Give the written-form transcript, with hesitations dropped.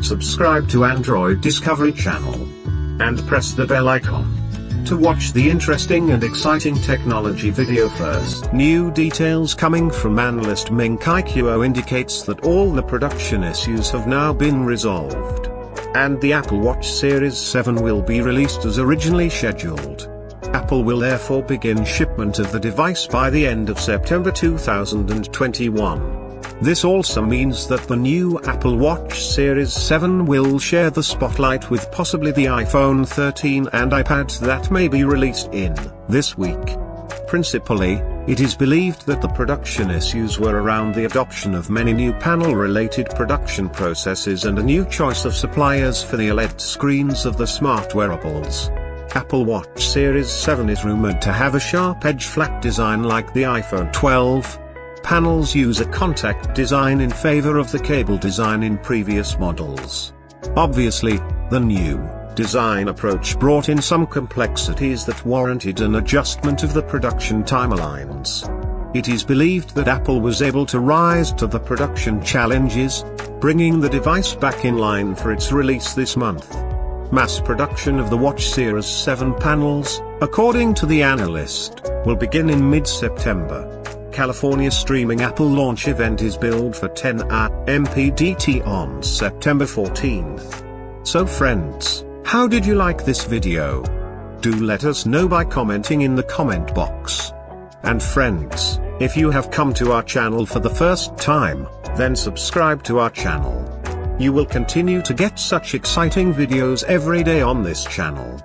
subscribe to Android Discovery channel, and press the bell icon to watch the interesting and exciting technology video first. New details coming from analyst Meng Kikuo indicates that all the production issues have now been resolved, and the Apple Watch Series 7 will be released as originally scheduled. Apple will therefore begin shipment of the device by the end of September 2021. This also means that the new Apple Watch Series 7 will share the spotlight with possibly the iPhone 13 and iPads that may be released in this week. Principally, it is believed that the production issues were around the adoption of many new panel-related production processes and a new choice of suppliers for the OLED screens of the smart wearables. Apple Watch Series 7 is rumored to have a sharp-edge flat design like the iPhone 12. Panels use a contact design in favor of the cable design in previous models. Obviously, the new design approach brought in some complexities that warranted an adjustment of the production timelines. It is believed that Apple was able to rise to the production challenges, bringing the device back in line for its release this month. Mass production of the Watch Series 7 panels, according to the analyst, will begin in mid-September. California streaming Apple launch event is billed for 10 MPDT on September 14th. So friends, how did you like this video? Do let us know by commenting in the comment box. And friends, if you have come to our channel for the first time, then subscribe to our channel. You will continue to get such exciting videos every day on this channel.